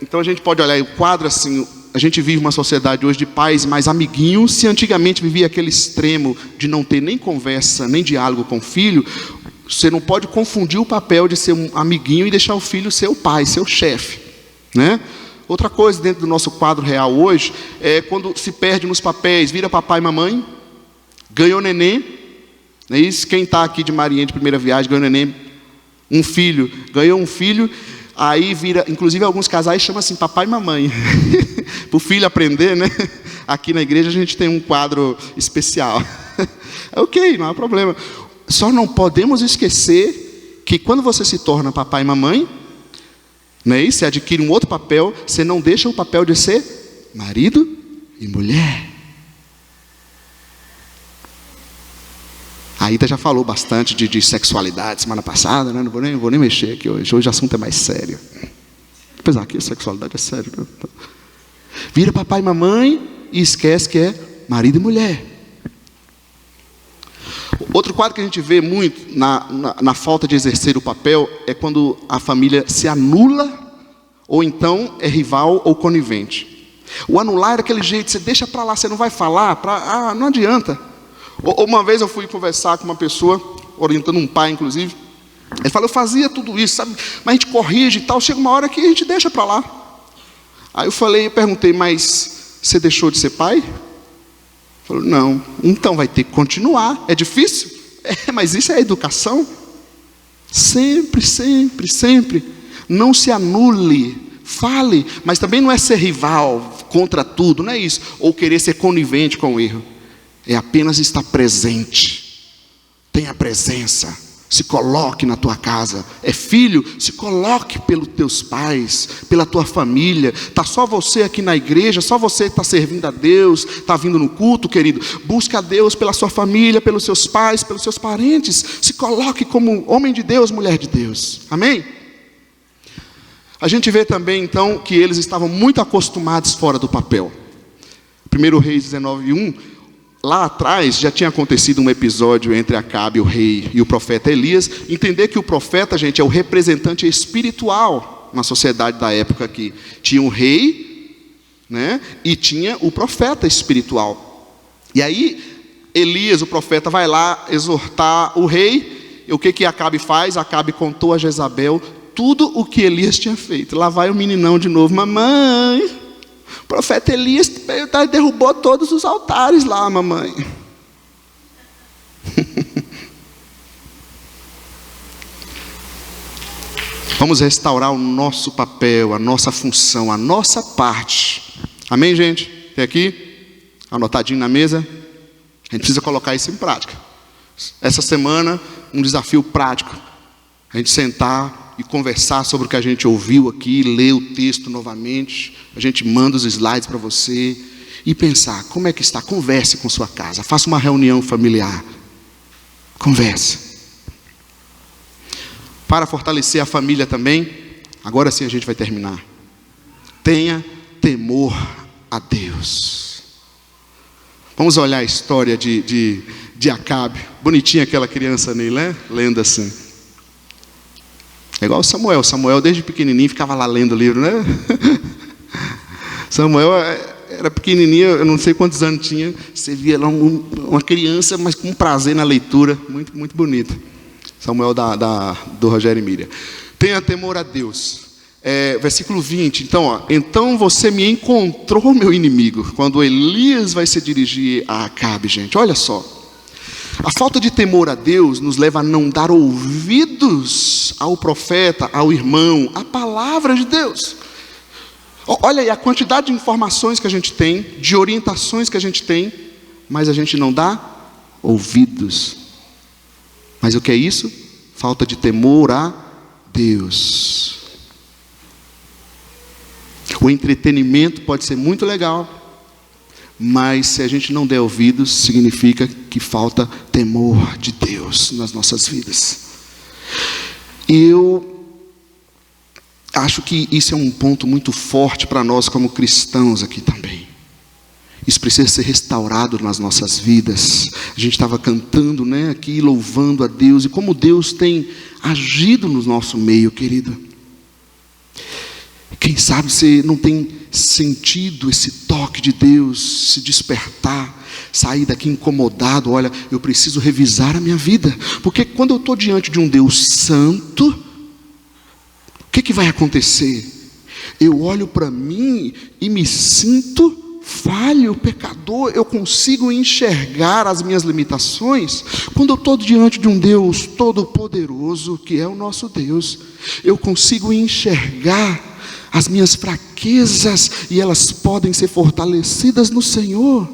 Então a gente pode olhar o quadro assim. A gente vive uma sociedade hoje de pais mais amiguinhos. Se antigamente vivia aquele extremo de não ter nem conversa, nem diálogo com o filho, Você não pode confundir o papel de ser um amiguinho e deixar o filho ser o pai, ser o chefe, né? Outra coisa dentro do nosso quadro real hoje é quando se perde nos papéis, vira papai e mamãe, ganhou neném, não é isso? Quem está aqui de marinha de primeira viagem, ganhou neném, um filho, ganhou um filho, aí vira, inclusive alguns casais chamam assim, papai e mamãe, para o filho aprender, né? Aqui na igreja a gente tem um quadro especial, ok, não há problema. Só não podemos esquecer que quando você se torna papai e mamãe, não é isso? Você adquire um outro papel, você não deixa o papel de ser marido e mulher. A Ida já falou bastante de sexualidade semana passada, né? Não vou nem mexer aqui hoje. Hoje o assunto é mais sério. Apesar que a sexualidade é sério, né? Vira papai e mamãe e esquece que é marido e mulher. Outro quadro que a gente vê muito na falta de exercer o papel é quando a família se anula ou então é rival ou conivente. O anular é daquele jeito, você deixa para lá, você não vai falar, não adianta. Uma vez eu fui conversar com uma pessoa, orientando um pai inclusive, ele falou, eu fazia tudo isso, sabe? Mas a gente corrige e tal, chega uma hora que a gente deixa para lá. Aí eu perguntei, mas você deixou de ser pai? Falou, não. Então vai ter que continuar. É difícil? Mas isso é educação. Sempre, sempre, sempre. Não se anule. Fale. Mas também não é ser rival contra tudo. Não é isso. Ou querer ser conivente com o erro. É apenas estar presente. Tenha presença. Se coloque na tua casa. É filho, se coloque pelos teus pais, pela tua família. Está só você aqui na igreja, só você está servindo a Deus, está vindo no culto, querido. Busca a Deus pela sua família, pelos seus pais, pelos seus parentes. Se coloque como homem de Deus, mulher de Deus. Amém? A gente vê também então que eles estavam muito acostumados fora do papel. 1 Reis 19:1. Lá atrás já tinha acontecido um episódio entre Acabe, o rei, e o profeta Elias. Entender que o profeta, gente, é o representante espiritual na sociedade da época aqui. Tinha o rei, né, e tinha o profeta espiritual. E aí, Elias, o profeta, vai lá exortar o rei. E o que Acabe faz? Acabe contou a Jezabel tudo o que Elias tinha feito. Lá vai o meninão de novo, mamãe. O profeta Elias derrubou todos os altares lá, mamãe. Vamos restaurar o nosso papel, a nossa função, a nossa parte. Amém, gente? Tem aqui? Anotadinho na mesa? A gente precisa colocar isso em prática. Essa semana, um desafio prático. A gente sentar e conversar sobre o que a gente ouviu aqui, ler o texto novamente, a gente manda os slides para você, e pensar, como é que está? Converse com sua casa, faça uma reunião familiar, converse. Para fortalecer a família também, agora sim a gente vai terminar. Tenha temor a Deus. Vamos olhar a história de Acabe, bonitinha aquela criança nele, né? Lendo assim. É igual o Samuel. Samuel desde pequenininho ficava lá lendo o livro, né? Samuel era pequenininho, eu não sei quantos anos tinha. Você via lá uma criança, mas com prazer na leitura. Muito, muito bonito. Samuel do Rogério e Miriam. Tenha temor a Deus. Versículo 20. Então você me encontrou, meu inimigo. Quando Elias vai se dirigir a Acabe, gente. Olha só. A falta de temor a Deus nos leva a não dar ouvidos ao profeta, ao irmão, à palavra de Deus. Olha aí a quantidade de informações que a gente tem, de orientações que a gente tem, mas a gente não dá ouvidos. Mas o que é isso? Falta de temor a Deus. O entretenimento pode ser muito legal, mas se a gente não der ouvidos, significa que falta temor de Deus nas nossas vidas. Eu acho que isso é um ponto muito forte para nós como cristãos aqui também. Isso precisa ser restaurado nas nossas vidas. A gente estava cantando, né, aqui, louvando a Deus, e como Deus tem agido no nosso meio, querido. Quem sabe você não tem sentido esse toque de Deus se despertar, sair daqui incomodado, olha, eu preciso revisar a minha vida, porque quando eu estou diante de um Deus santo, o que vai acontecer? Eu olho para mim e me sinto falho, pecador. Eu consigo enxergar as minhas limitações. Quando eu estou diante de um Deus todo-poderoso, que é o nosso Deus, eu consigo enxergar as minhas fraquezas, e elas podem ser fortalecidas no Senhor.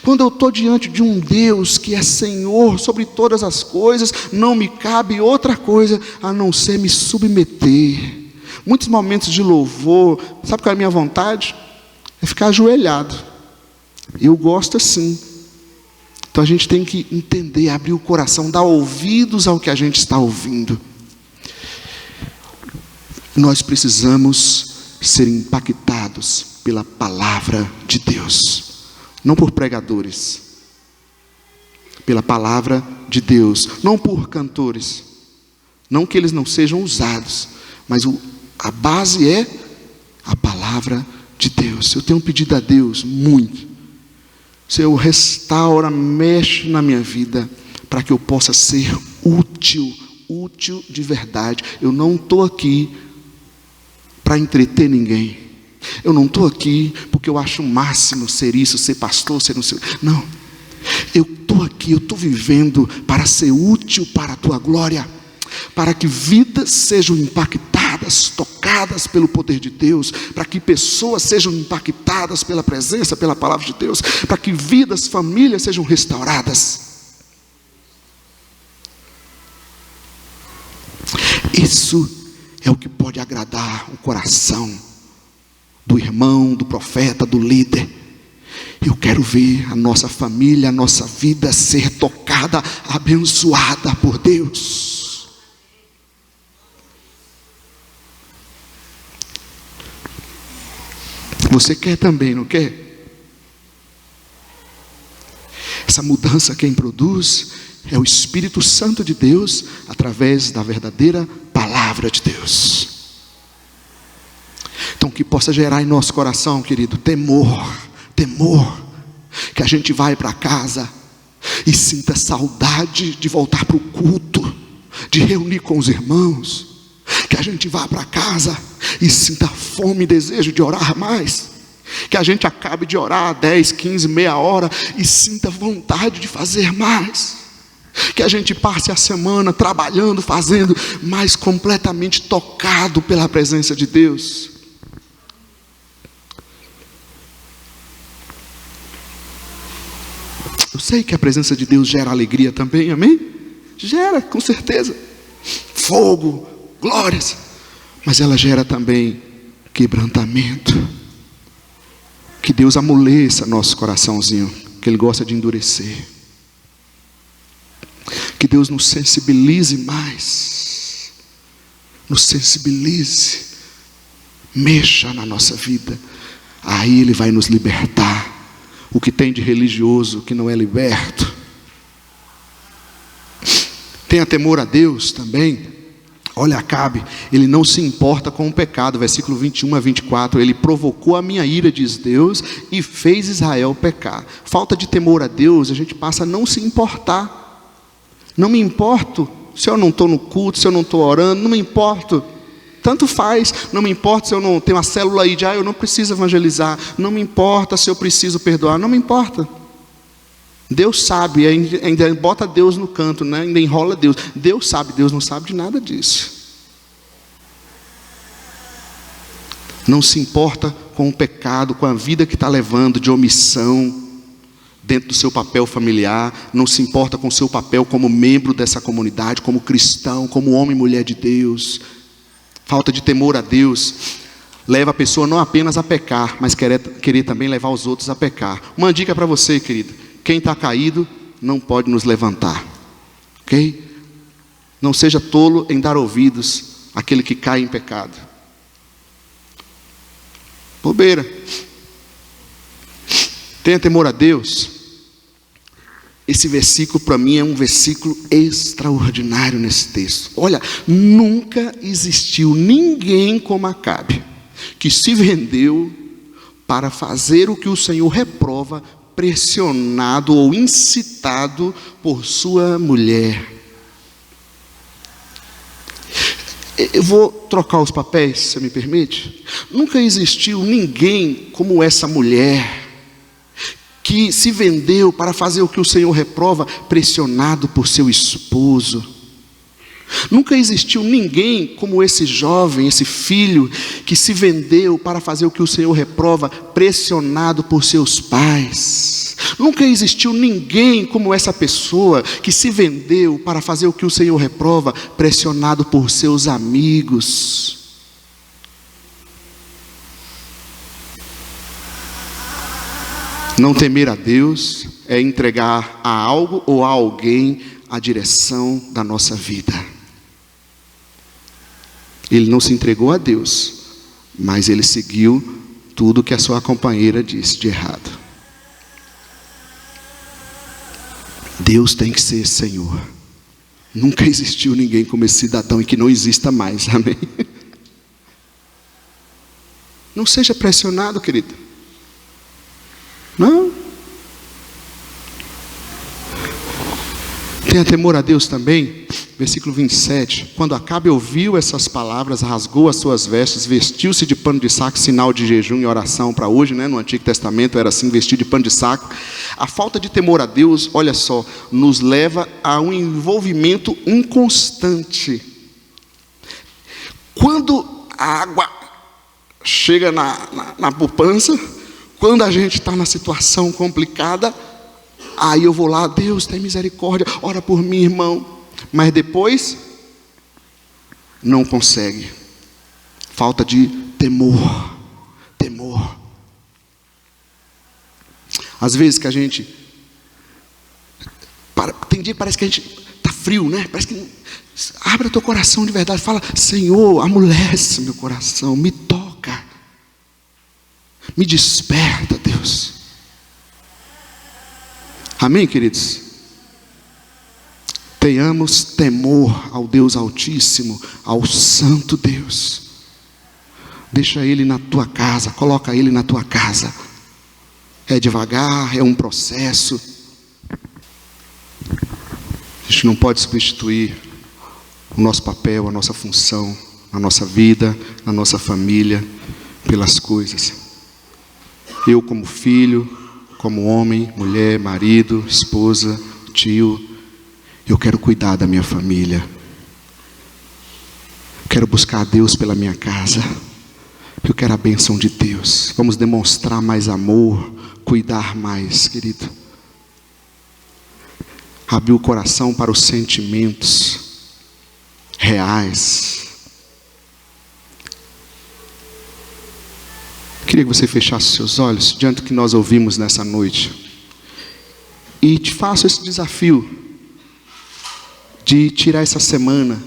Quando eu estou diante de um Deus que é Senhor sobre todas as coisas, não me cabe outra coisa a não ser me submeter. Muitos momentos de louvor, sabe qual é a minha vontade? É ficar ajoelhado. Eu gosto assim. Então a gente tem que entender, abrir o coração, dar ouvidos ao que a gente está ouvindo. Nós precisamos ser impactados pela palavra de Deus, não por pregadores, pela palavra de Deus, não por cantores, não que eles não sejam usados, mas a base é a palavra de Deus. Eu tenho pedido a Deus muito: Senhor, restaura, mexe na minha vida, para que eu possa ser útil de verdade. Eu não estou aqui para entreter ninguém. Eu não estou aqui porque eu acho o máximo ser isso, ser pastor, ser não sei. Não. Eu estou aqui, eu estou vivendo para ser útil para a tua glória, para que vidas sejam impactadas, tocadas pelo poder de Deus, para que pessoas sejam impactadas pela presença, pela palavra de Deus, para que vidas, famílias sejam restauradas. Isso é o que pode agradar o coração do irmão, do profeta, do líder. Eu quero ver a nossa família, a nossa vida ser tocada, abençoada por Deus. Você quer também, não quer? Essa mudança quem produz é o Espírito Santo de Deus, através da verdadeira palavra de Deus. Então que possa gerar em nosso coração, querido, temor, que a gente vai para casa e sinta saudade de voltar para o culto, de reunir com os irmãos, que a gente vá para casa e sinta fome e desejo de orar mais, que a gente acabe de orar 10, 15, meia hora e sinta vontade de fazer mais, que a gente passe a semana trabalhando, fazendo, mas completamente tocado pela presença de Deus. Eu sei que a presença de Deus gera alegria também, amém? Gera, com certeza, fogo, glórias, mas ela gera também quebrantamento. Que Deus amoleça nosso coraçãozinho, que Ele gosta de endurecer. Que Deus nos sensibilize mais, nos sensibilize, mexa na nossa vida, aí Ele vai nos libertar. O que tem de religioso que não é liberto. Tenha temor a Deus também. Olha, Acabe, ele não se importa com o pecado, versículo 21 a 24, ele provocou a minha ira, diz Deus, e fez Israel pecar. Falta de temor a Deus, a gente passa a não se importar. Não me importo se eu não estou no culto, se eu não estou orando, não me importo. Tanto faz, não me importa se eu não tenho uma célula aí de, eu não preciso evangelizar, não me importa se eu preciso perdoar, não me importa. Deus sabe, ainda bota Deus no canto, né? Ainda enrola Deus. Deus sabe, Deus não sabe de nada disso. Não se importa com o pecado, com a vida que está levando de omissão dentro do seu papel familiar, não se importa com o seu papel como membro dessa comunidade, como cristão, como homem e mulher de Deus. Falta de temor a Deus leva a pessoa não apenas a pecar, mas querer também levar os outros a pecar. Uma dica para você, querido: quem está caído não pode nos levantar, ok? Não seja tolo em dar ouvidos àquele que cai em pecado. Bobeira. Tenha temor a Deus. Esse versículo para mim é um versículo extraordinário nesse texto. Olha, nunca existiu ninguém como Acabe, que se vendeu para fazer o que o Senhor reprova, pressionado ou incitado por sua mulher. Eu vou trocar os papéis, se me permite. Nunca existiu ninguém como essa mulher, que se vendeu para fazer o que o Senhor reprova, pressionado por seu esposo. Nunca existiu ninguém como esse jovem, esse filho, que se vendeu para fazer o que o Senhor reprova, pressionado por seus pais. Nunca existiu ninguém como essa pessoa, que se vendeu para fazer o que o Senhor reprova, pressionado por seus amigos. Não temer a Deus é entregar a algo ou a alguém a direção da nossa vida. Ele não se entregou a Deus, mas ele seguiu tudo que a sua companheira disse de errado. Deus tem que ser Senhor. Nunca existiu ninguém como esse cidadão e que não exista mais, amém? Não seja pressionado, querido. Não. Tenha temor a Deus também. Versículo 27, quando Acabe ouviu essas palavras, rasgou as suas vestes, vestiu-se de pano de saco, sinal de jejum e oração. Para hoje, no Antigo Testamento era assim, vestir de pano de saco. A falta de temor a Deus, olha só, nos leva a um envolvimento inconstante. Quando a água chega na poupança, quando a gente está na situação complicada, aí eu vou lá, Deus tem misericórdia, ora por mim, irmão. Mas depois, não consegue. Falta de temor. Temor. Às vezes que a gente... Tem dia que parece que a gente está frio, né? Parece que... Abre o teu coração de verdade. Fala, Senhor, amolece meu coração. Me toca. Me desperta, Deus. Amém, queridos? Tenhamos temor ao Deus Altíssimo, ao Santo Deus. Deixa Ele na tua casa, coloca Ele na tua casa. É devagar, é um processo. A gente não pode substituir o nosso papel, a nossa função, a nossa vida, a nossa família, pelas coisas. Eu como filho, como homem, mulher, marido, esposa, tio, eu quero cuidar da minha família. Quero buscar a Deus pela minha casa. Eu quero a bênção de Deus. Vamos demonstrar mais amor, cuidar mais, querido. Abrir o coração para os sentimentos reais. Queria que você fechasse seus olhos diante do que nós ouvimos nessa noite. E te faço esse desafio de tirar essa semana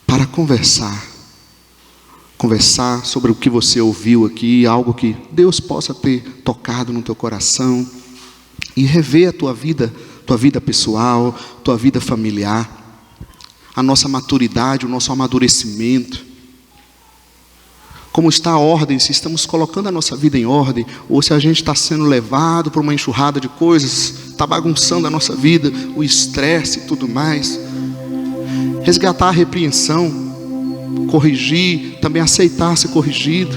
para conversar sobre o que você ouviu aqui, algo que Deus possa ter tocado no teu coração, e rever a tua vida pessoal, tua vida familiar, a nossa maturidade, o nosso amadurecimento. Como está a ordem, se estamos colocando a nossa vida em ordem, ou se a gente está sendo levado por uma enxurrada de coisas, está bagunçando a nossa vida, o estresse e tudo mais. Resgatar a repreensão, corrigir, também aceitar ser corrigido.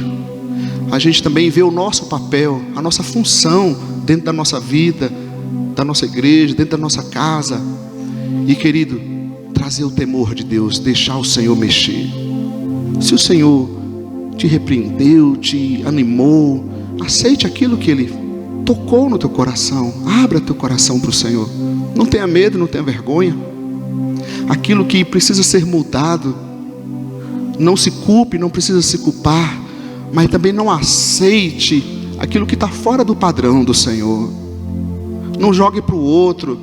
A gente também vê o nosso papel, a nossa função dentro da nossa vida, da nossa igreja, dentro da nossa casa. E querido, trazer o temor de Deus, deixar o Senhor mexer. Se o Senhor te repreendeu, te animou, aceite aquilo que Ele tocou no teu coração. Abra teu coração para o Senhor. Não tenha medo, não tenha vergonha. Aquilo que precisa ser mudado, não se culpe, não precisa se culpar, mas também não aceite aquilo que está fora do padrão do Senhor. Não jogue para o outro.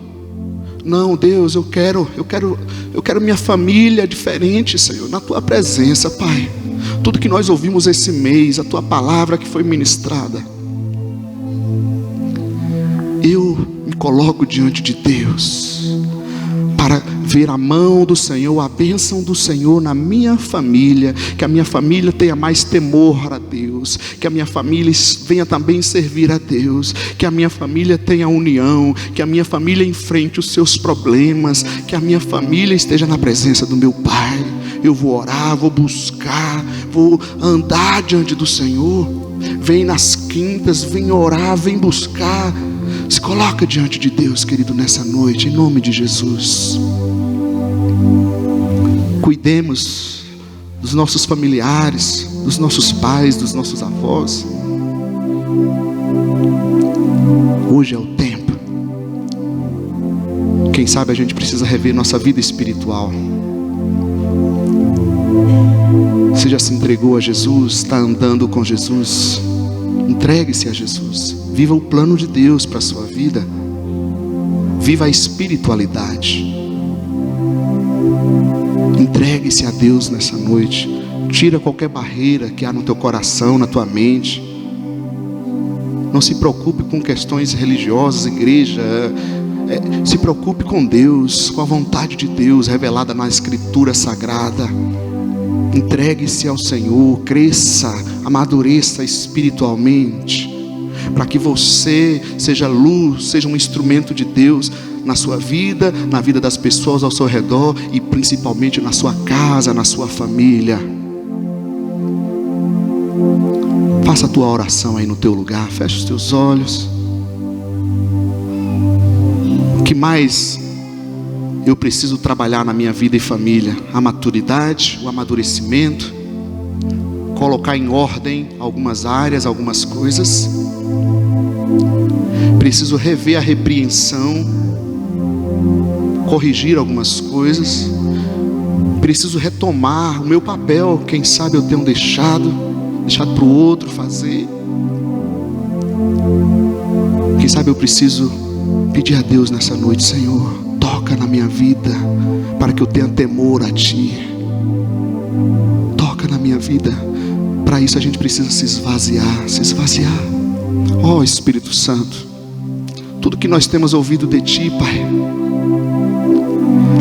Não, Deus, eu quero minha família diferente, Senhor, na tua presença, Pai. Tudo que nós ouvimos esse mês, a tua palavra que foi ministrada, eu me coloco diante de Deus. para ver a mão do Senhor, a bênção do Senhor na minha família, que a minha família tenha mais temor a Deus, que a minha família venha também servir a Deus, que a minha família tenha união, que a minha família enfrente os seus problemas, que a minha família esteja na presença do meu Pai. Eu vou orar, vou buscar, vou andar diante do Senhor. Vem nas quintas, vem orar, vem buscar. Se coloca diante de Deus, querido, nessa noite, em nome de Jesus. Cuidemos dos nossos familiares, dos nossos pais, dos nossos avós. Hoje é o tempo. Quem sabe a gente precisa rever nossa vida espiritual. Você já se entregou a Jesus, está andando com Jesus? Entregue-se a Jesus. Viva o plano de Deus para a sua vida. Viva a espiritualidade. Entregue-se a Deus nessa noite. Tira qualquer barreira que há no teu coração, na tua mente. Não se preocupe com questões religiosas, igreja. Se preocupe com Deus, com a vontade de Deus revelada na Escritura Sagrada. Entregue-se ao Senhor, cresça, amadureça espiritualmente, para que você seja luz, seja um instrumento de Deus na sua vida, na vida das pessoas ao seu redor e principalmente na sua casa, na sua família. Faça a tua oração aí no teu lugar, feche os teus olhos. O que mais eu preciso trabalhar na minha vida e família? A maturidade, o amadurecimento, colocar em ordem algumas áreas, algumas coisas. Preciso rever a repreensão, corrigir algumas coisas. Preciso retomar o meu papel, quem sabe eu tenho deixado para o outro fazer. Quem sabe eu preciso pedir a Deus nessa noite: Senhor, toca na minha vida, para que eu tenha temor a Ti. Toca na minha vida. Para isso a gente precisa se esvaziar, se esvaziar. Ó Espírito Santo, tudo que nós temos ouvido de Ti, Pai,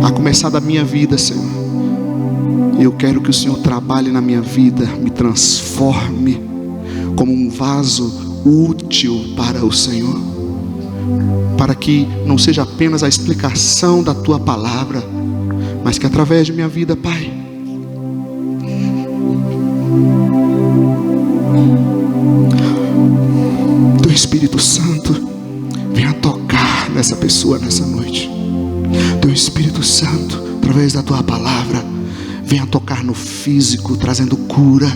a começar da minha vida, Senhor, eu quero que o Senhor trabalhe na minha vida, me transforme como um vaso útil para o Senhor, para que não seja apenas a explicação da Tua palavra, mas que através de minha vida, Pai, Teu Espírito Santo venha tocar nessa pessoa nessa noite. Teu Espírito Santo, através da Tua palavra, venha tocar no físico, trazendo cura.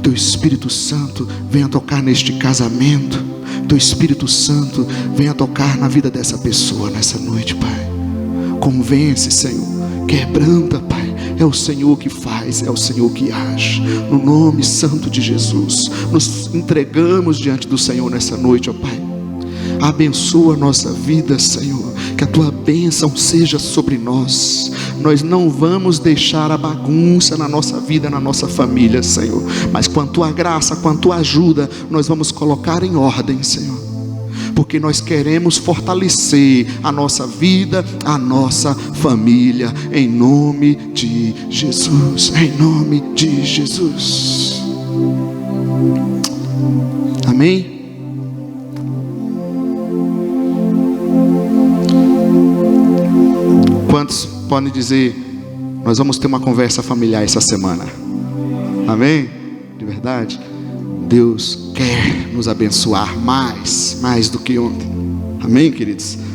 Teu Espírito Santo venha tocar neste casamento. Teu Espírito Santo venha tocar na vida dessa pessoa nessa noite, Pai. Convence, Senhor, quebranta, Pai. É o Senhor que faz, é o Senhor que age. No nome santo de Jesus, nos entregamos diante do Senhor nessa noite, ó Pai. Abençoa a nossa vida, Senhor, que a Tua bênção seja sobre nós. Nós não vamos deixar a bagunça na nossa vida, na nossa família, Senhor, mas com a Tua graça, com a Tua ajuda, nós vamos colocar em ordem, Senhor, porque nós queremos fortalecer a nossa vida, a nossa família, em nome de Jesus, em nome de Jesus. Amém? Quantos podem dizer: nós vamos ter uma conversa familiar essa semana? Amém? De verdade? Deus quer nos abençoar mais do que ontem. Amém, queridos?